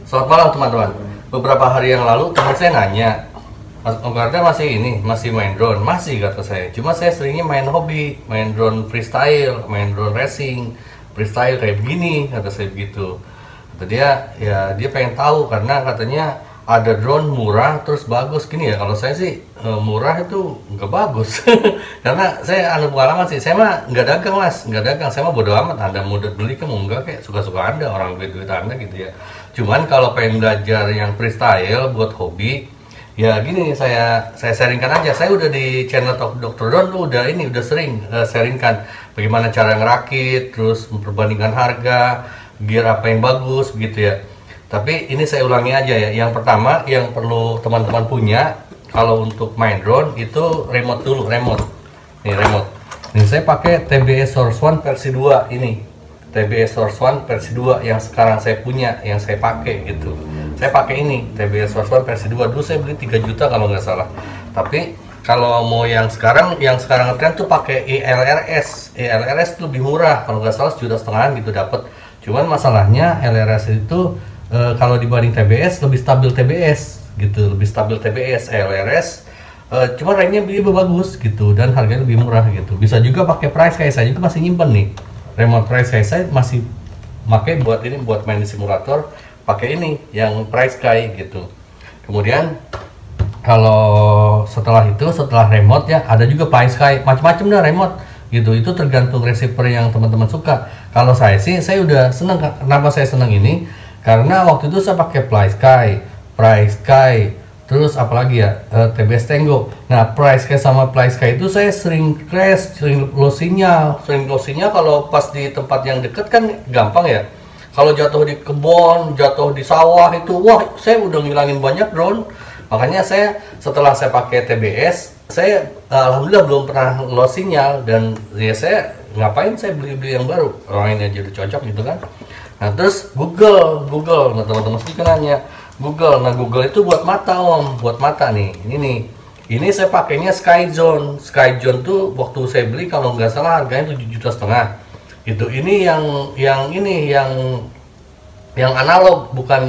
Selamat malam teman-teman. Beberapa hari yang lalu teman saya nanya, Mas Ongkarda masih main drone? Masih, kata saya. Cuma saya seringnya main hobi, main drone freestyle, main drone racing, freestyle kayak begini, kata saya begitu. Kata dia, ya dia pengen tahu karena katanya ada drone murah terus bagus gini ya. Kalau saya sih murah itu nggak bagus karena saya ada pengalaman sih. Saya mah nggak dagang mas, nggak dagang. Saya mah bodo amat. Anda mau beli kan mau enggak kayak suka-suka Anda, orang duit Anda gitu ya. Cuman kalau pengen belajar yang freestyle buat hobi, ya gini nih, saya sharingkan aja. Saya udah di channel Dr. Don udah sering sharingkan bagaimana cara ngerakit, terus memperbandingkan harga, gear apa yang bagus gitu ya. Tapi ini saya ulangi aja ya. Yang pertama yang perlu teman-teman punya kalau untuk main drone itu remote dulu, remote. Nih remote. Ini saya pakai TBS Source One versi 2 ini. TBS Source One versi 2 yang sekarang saya punya, yang saya pakai gitu. Saya pakai ini TBS Source One versi 2. Dulu saya beli 3 juta kalau nggak salah. Tapi kalau mau yang sekarang ngetren tuh pakai ELRS. ELRS itu lebih murah, kalau nggak salah 1,5 juta gitu dapat. Cuman masalahnya ELRS itu kalau dibanding TBS lebih stabil TBS gitu, lebih stabil TBS. LRS cuma ranknya lebih bagus gitu dan harganya lebih murah gitu. Bisa juga pakai price kayak saya juga masih nyimpen nih remote price kayak saya masih pakai buat ini, buat main di simulator pakai ini yang price kayak gitu. Kemudian kalau setelah remote ya ada juga price kayak macam-macam dah remote gitu. Itu tergantung receiver yang teman-teman suka. Kalau saya sih saya udah seneng. Kenapa saya seneng ini? Karena waktu itu saya pakai Price Sky, terus apalagi ya TBS Tango. Nah Price Sky sama Price Sky itu saya sering crash, sering loss sinyal. Kalau pas di tempat yang deket kan gampang ya. Kalau jatuh di kebun, jatuh di sawah itu, wah saya udah ngilangin banyak drone. Makanya saya setelah saya pakai TBS, saya alhamdulillah belum pernah loss sinyal dan ya saya ngapain saya beli yang baru. Orang ini aja udah cocok gitu kan. Nah terus Google, nah teman-teman sedikit nanya Google. Nah Google itu buat mata om, buat mata nih. Ini saya pakainya Skyzone. Skyzone tuh waktu saya beli kalau nggak salah harganya 7,5 juta gitu. Ini yang analog, bukan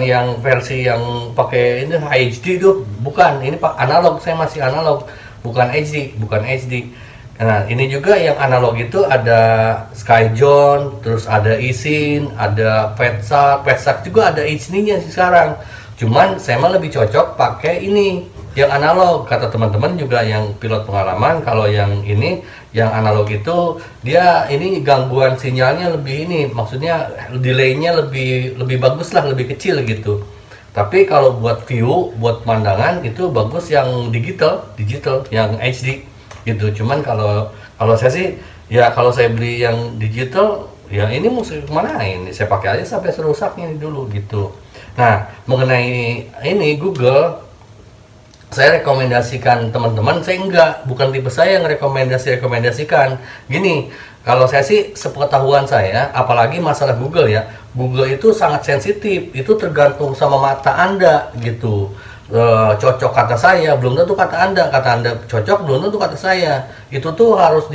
yang versi yang pakai ini HD tuh, bukan. Ini pak analog, saya masih analog, bukan HD. Nah ini juga yang analog itu ada Skyzone, terus ada Isin, ada Petsak juga ada HD-nya sekarang. Cuman saya mah lebih cocok pakai ini yang analog. Kata teman-teman juga yang pilot pengalaman, kalau yang ini yang analog itu dia ini gangguan sinyalnya lebih ini, maksudnya delaynya lebih bagus lah, lebih kecil gitu. Tapi kalau buat view, buat pemandangan itu bagus yang digital yang HD gitu. Cuman kalau saya sih ya kalau saya beli yang digital ya ini mesti kemana ini saya pakai aja sampai serusaknya dulu gitu. Nah mengenai ini Google, saya rekomendasikan teman-teman, saya bukan tipe saya yang rekomendasikan gini. Kalau saya sih sepengetahuan saya, apalagi masalah Google ya, Google itu sangat sensitif, itu tergantung sama mata Anda gitu. Cocok kata saya belum tentu kata anda cocok belum tentu kata saya. Itu tuh harus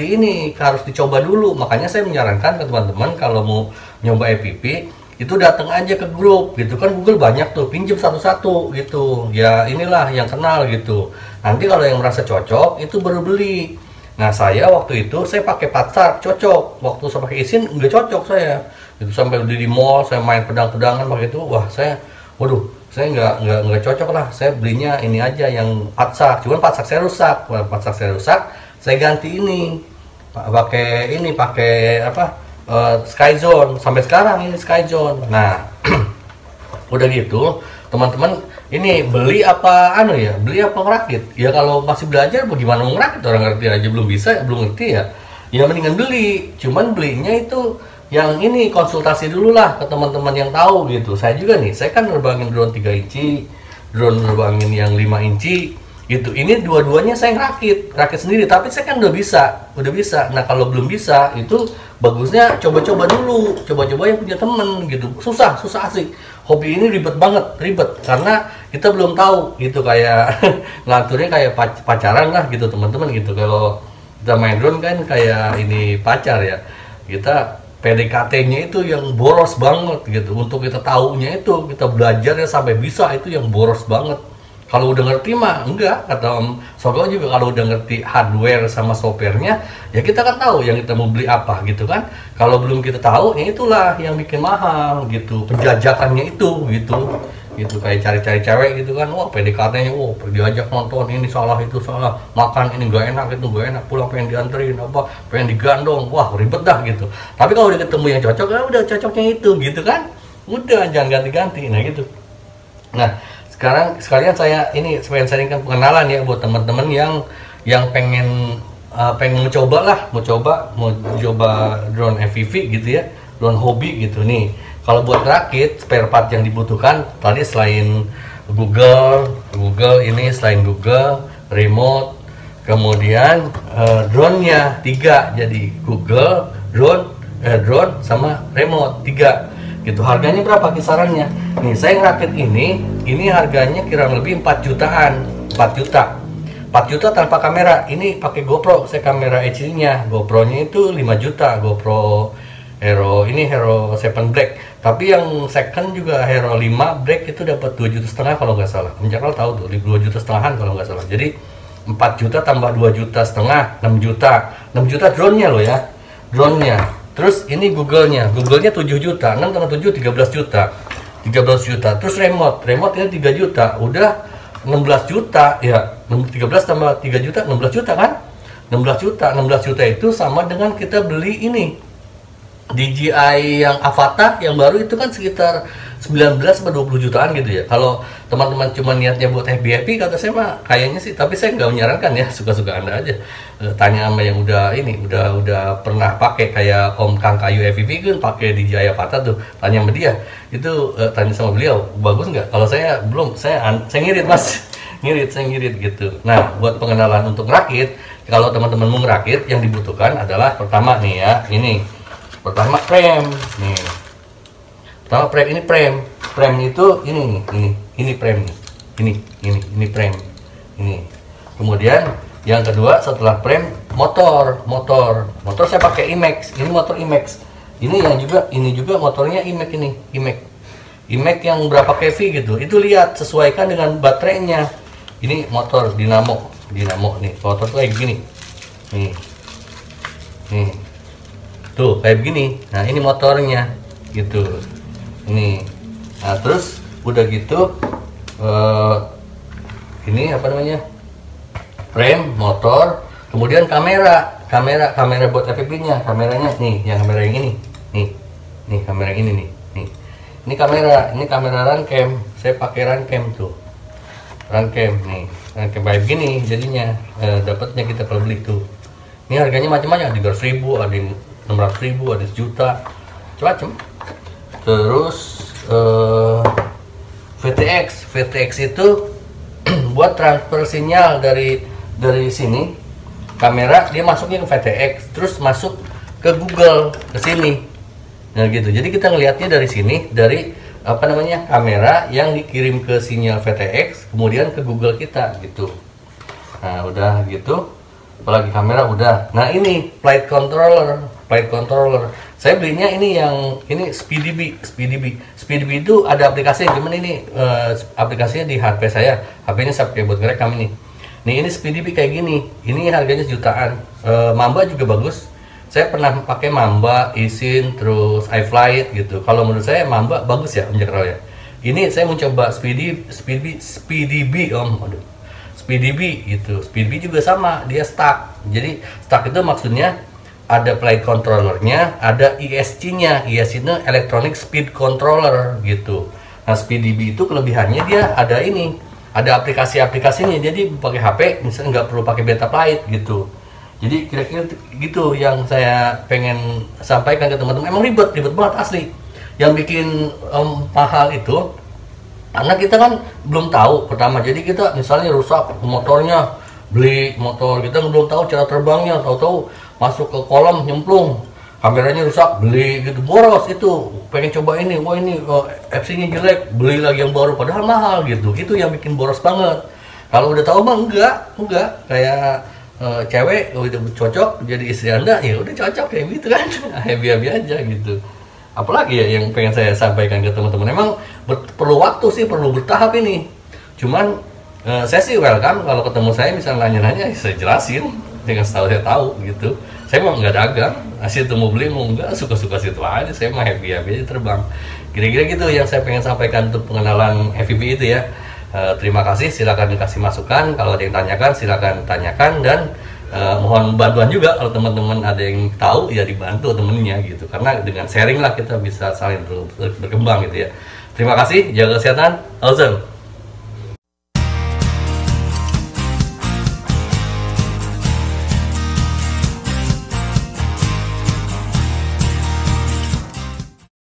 dicoba dulu. Makanya saya menyarankan ke teman-teman kalau mau nyoba EPP itu datang aja ke grup gitu kan. Google banyak tuh, pinjem satu-satu gitu ya, inilah yang kenal gitu. Nanti kalau yang merasa cocok itu baru beli. Nah saya waktu itu saya pakai Patsak cocok, waktu saya pakai Isin nggak cocok saya itu. Sampai di mall saya main pedang-pedangan pakai itu, wah saya saya nggak cocok lah. Saya belinya ini aja yang Patsak. Cuman Patsak saya rusak, saya ganti ini pakai Skyzone. Sampai sekarang ini Skyzone. Nah udah gitu teman-teman, ini beli apa ngerakit ya. Kalau masih belajar bagaimana ngerakit, orang ngerti aja belum ngerti ya mendingan beli. Cuman belinya itu yang ini konsultasi dulu lah ke teman-teman yang tahu gitu. Saya juga nih, saya kan nerbangin drone 3 inci, drone nerbangin yang 5 inci gitu. Ini dua-duanya saya rakit sendiri, tapi saya kan udah bisa. Nah kalau belum bisa itu bagusnya coba-coba dulu, coba-coba yang punya temen gitu. Susah asik. Hobi ini ribet karena kita belum tahu gitu, kayak ngaturnya kayak pacaran lah gitu teman-teman gitu. Kalau kita main drone kan kayak ini pacar ya, kita PDKT-nya itu yang boros banget gitu. Untuk kita taunya itu, kita belajarnya sampai bisa itu yang boros banget. Kalau udah ngerti mah enggak, kata Om Sogo juga, kalau udah ngerti hardware sama softwarenya, ya kita kan tahu yang kita mau beli apa gitu kan. Kalau belum kita tahu, ya itulah yang bikin mahal gitu, penjajakannya itu gitu kayak cari-cari cewek gitu kan. Wah, PDKT-nya, diajak nonton ini salah itu salah, makan ini nggak enak itu nggak enak, pulang pengen dianterin apa, pengen digandong, wah ribet dah gitu. Tapi kalau udah ketemu yang cocok, ya udah cocoknya itu gitu kan, udah jangan ganti-ganti. Nah gitu. Nah sekarang sekalian saya ini pengen sharingkan pengenalan ya buat teman-teman yang pengen mau coba drone FPV gitu ya, drone hobi gitu nih. Kalau buat rakit, spare part yang dibutuhkan tadi selain Google ini, selain Google, remote, kemudian drone-nya 3, jadi Google, drone sama remote 3 gitu. Harganya berapa kisarannya? Nih saya ngerakit ini harganya kurang lebih 4 jutaan, 4 juta tanpa kamera. Ini pakai GoPro, saya kamera HD-nya, GoPro-nya itu 5 juta, GoPro Hero 7 Black. Tapi yang second juga Hero 5 Black itu dapat 2,5 juta kalau nggak salah. Menjakal tahu tuh 2,5 juta kalau nggak salah. Jadi 4 juta tambah 2,5 juta, 6 juta drone-nya loh ya, drone-nya. Terus ini Google-nya 7 juta, 6 tambah 7 13 juta. Terus remote ini 3 juta, udah 16 juta ya. 13 tambah 3 juta 16 juta kan? 16 juta itu sama dengan kita beli ini DJI yang Avata yang baru itu kan sekitar 19 atau 20 jutaan gitu ya. Kalau teman-teman cuma niatnya buat happy kata saya mah kayaknya sih, tapi saya nggak menyarankan ya, suka-suka Anda aja. Tanya sama yang udah pernah pakai kayak Om Kang Kayu FPV kan pakai DJI Avata tuh, tanya sama dia. Itu tanya sama beliau, bagus nggak? Kalau saya belum, saya ngirit Mas. Saya ngirit gitu. Nah, buat pengenalan untuk rakit, kalau teman-teman mau ngerakit yang dibutuhkan adalah pertama nih ya, pertama frame nih. Frame itu ini frame nih. Ini frame. Ini. Kemudian yang kedua setelah frame motor saya pakai IMAX. Ini motor IMAX. Ini juga motornya IMAX ini. IMAX yang berapa kV gitu. Itu lihat sesuaikan dengan baterainya. Ini motor dinamo nih. Motor tuh kayak gini. Nih. Tuh kayak begini. Nah ini motornya gitu. Ini. Nah terus udah gitu ini apa namanya, frame, motor, kemudian kamera buat FPV-nya. Kameranya nih, yang kamera yang ini nih kamera yang ini nih. Ini kamera runcam. Saya pakai runcam tuh. Runcam kayak begini jadinya. Dapatnya kita kalau beli tuh. Ini harganya macam-macam, ada 300.000, ada 600.000, ada 1 juta, macam-macam. Terus VTX itu buat transfer sinyal dari sini kamera, dia masuknya ke VTX, terus masuk ke Google ke sini. Nah gitu. Jadi kita ngelihatnya dari sini, dari apa namanya, kamera yang dikirim ke sinyal VTX, kemudian ke Google kita gitu. Nah udah gitu. Apalagi kamera udah. Nah ini flight controller. Saya belinya ini SpeedyBee itu ada aplikasi, cuman ini aplikasinya di HP saya. HP-nya saya pakai buat ngerekam ini. Nih ini SpeedyBee kayak gini. Ini harganya jutaan. Mamba juga bagus. Saya pernah pakai Mamba, Isin, terus iFlight gitu. Kalau menurut saya Mamba bagus ya, Om Jakral ya. Ini saya mau coba SpeedyBee Om. Aduh. SpeedyBee gitu. SpeedyBee juga sama, dia stuck. Jadi stuck itu maksudnya ada flight controllernya, ada ESC-nya. ESC itu Electronic Speed Controller gitu. Nah SpeedyBee itu kelebihannya dia ada aplikasi-aplikasinya. Jadi pakai HP misalnya nggak perlu pakai Betaflight gitu. Jadi kira-kira gitu yang saya pengen sampaikan ke teman-teman. Emang ribet banget asli. Yang bikin mahal itu karena kita kan belum tahu pertama. Jadi kita misalnya rusak motornya, beli motor, kita belum tahu cara terbangnya, tahu-tahu masuk ke kolam nyemplung, kameranya rusak, beli gitu, boros itu. Pengen coba ini, wah ini FC-nya jelek, beli lagi yang baru, padahal mahal gitu. Itu yang bikin boros banget. Kalau udah tahu mah enggak kayak cewek udah cocok jadi istri Anda, ya udah cocok kayak gitu kan. Happy aja gitu. Apalagi ya yang pengen saya sampaikan ke teman-teman, emang perlu waktu sih, perlu bertahap ini. Cuman saya sih welcome kalau ketemu saya misalnya nanya-nanya, saya jelasin dengan setahu saya tahu gitu. Saya mah nggak dagang, hasil temu beli mau nggak, suka-suka situ aja. Saya mah happy aja terbang. Kira-kira gitu yang saya pengen sampaikan untuk pengenalan FVB itu ya. Terima kasih, silakan dikasih masukan. Kalau ada yang tanyakan, silakan tanyakan, dan mohon bantuan juga kalau teman-teman ada yang tahu ya dibantu temennya gitu. Karena dengan sharing lah kita bisa saling berkembang gitu ya. Terima kasih, jaga kesehatan, awesome.